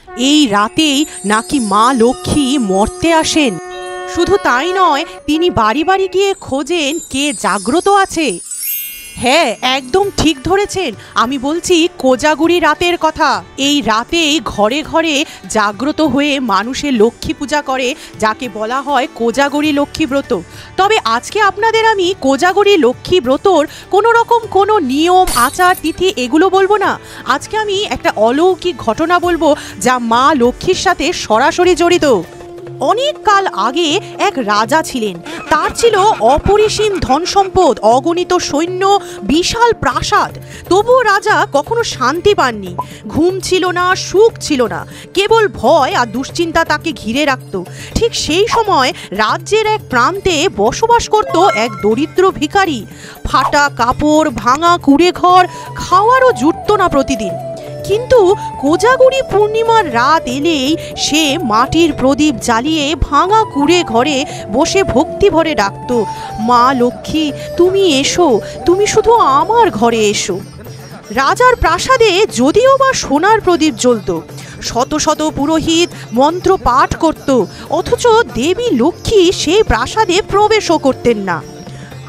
এই রাতেই নাকি মা লক্ষ্মী মর্তে আসেন। শুধু তাই নয়, তিনি বাড়ি বাড়ি গিয়ে খোঁজেন কে জাগ্রত আছে। হ্যাঁ, একদম ঠিক ধরেছেন, আমি বলছি কোজাগরি রাতের কথা। এই রাতেই ঘরে ঘরে জাগ্রত হয়ে মানুষের লক্ষ্মী পূজা করে, যাকে বলা হয় কোজাগরি লক্ষ্মী ব্রত। তবে আজকে আপনাদের আমি কোজাগরি লক্ষ্মী ব্রতর কোনো রকম কোনো নিয়ম আচার তিথি এগুলো বলবো না। আজকে আমি একটা অলৌকিক ঘটনা বলবো যা মা লক্ষ্মীর সাথে সরাসরি জড়িত। অনেক কাল আগে এক রাজা ছিলেন। তার ছিল অপরিসীম ধন সম্পদ, অগণিত সৈন্য, বিশাল প্রাসাদ। তবুও রাজা কখনো শান্তি পাননি। ঘুম ছিল না, সুখ ছিল না, কেবল ভয় আর দুশ্চিন্তা তাকে ঘিরে রাখত। ঠিক সেই সময় রাজ্যের এক প্রান্তে বসবাস করত এক দরিদ্র ভিখারি। ফাটা কাপড়, ভাঙা কুড়ে ঘর, খাওয়ারও জুটত না প্রতিদিন। কিন্তু কোজাগরি পূর্ণিমার রাত এলেই সে মাটির প্রদীপ জ্বালিয়ে ভাঙা কুড়ে ঘরে বসে ভক্তি ভরে ডাকত, মা লক্ষ্মী তুমি এসো, তুমি শুধু আমার ঘরে এসো। রাজার প্রাসাদে যদিও বা সোনার প্রদীপ জ্বলত, শত শত পুরোহিত মন্ত্র পাঠ করত, অথচ দেবী লক্ষ্মী সেই প্রাসাদে প্রবেশও করতেন না।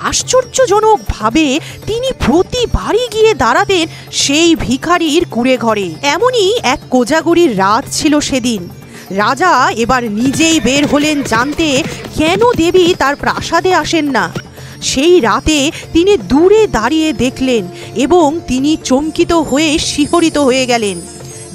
আশ্চর্যজনকভাবে তিনি প্রতিবারই গিয়ে দাঁড়াতেন সেই ভিখারির কুড়ে ঘরে। এমনই এক কোজাগরির রাত ছিল সেদিন। রাজা এবার নিজেই বের হলেন জানতে কেন দেবী তার প্রাসাদে আসেন না। সেই রাতে তিনি দূরে দাঁড়িয়ে দেখলেন এবং তিনি চমকিত হয়ে শিহরিত হয়ে গেলেন।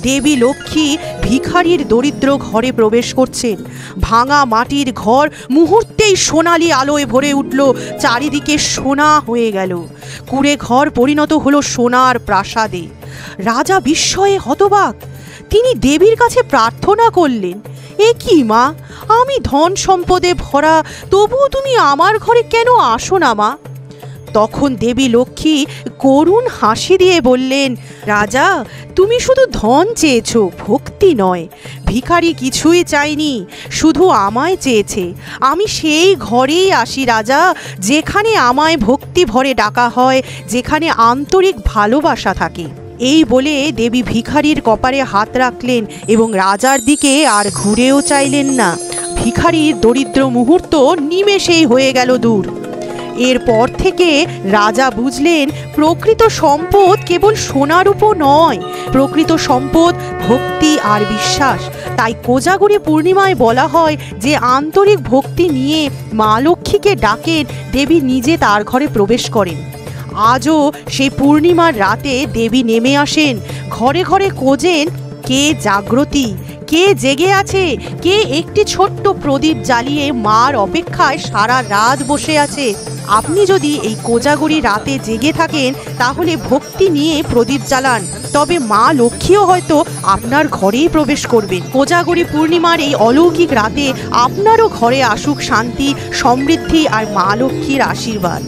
দেবী লক্ষ্মী ভিখারির দরিদ্র ঘরে প্রবেশ করছেন। ভাঙা মাটির ঘর মুহূর্তেই সোনালি আলোয় ভরে উঠল, চারিদিকে সোনা হয়ে গেল। কুড়ে ঘর পরিণত হলো সোনার প্রাসাদে। রাজা বিস্ময়ে হতবাক। তিনি দেবীর কাছে প্রার্থনা করলেন, এ কি মা, আমি ধন সম্পদে ভরা, তবুও তুমি আমার ঘরে কেন আসো না মা? তখন দেবী লক্ষ্মী করুণ হাসি দিয়ে বললেন, রাজা তুমি শুধু ধন চেয়েছ, ভক্তি নয়। ভিখারি কিছুই চাইনি, শুধু আমায় চেয়েছে। আমি সেই ঘরেই আসি রাজা, যেখানে আমায় ভক্তি ভরে ডাকা হয়, যেখানে আন্তরিক ভালোবাসা থাকে। এই বলে দেবী ভিখারির কপালে হাত রাখলেন এবং রাজার দিকে আর ঘুরেও চাইলেন না। ভিখারির দরিদ্র মুহূর্ত নিমেষেই হয়ে গেল দূর। এরপর থেকে রাজা বুঝলেন প্রকৃত সম্পদ কেবল সোনারূপো নয়, প্রকৃত সম্পদ ভক্তি আর বিশ্বাস। তাই কোজাগরি পূর্ণিমায় বলা হয় যে আন্তরিক ভক্তি নিয়ে মা লক্ষ্মীকে ডাকেন, দেবী নিজে তার ঘরে প্রবেশ করেন। আজও সেই পূর্ণিমার রাতে দেবী নেমে আসেন, ঘরে ঘরে খোঁজেন কে জাগ্রতী, কে জেগে আছে, কে একটি ছোট্ট প্রদীপ জ্বালিয়ে মার অপেক্ষায় সারা রাত বসে আছে। আপনি যদি এই কোজাগরি রাতে জেগে থাকেন তাহলে ভক্তি নিয়ে প্রদীপ জ্বালান, তবে মা লক্ষ্মীও হয়তো আপনার ঘরেই প্রবেশ করবেন। কোজাগরি পূর্ণিমার এই অলৌকিক রাতে আপনারও ঘরে আসুক শান্তি, সমৃদ্ধি আর মা লক্ষ্মীর আশীর্বাদ।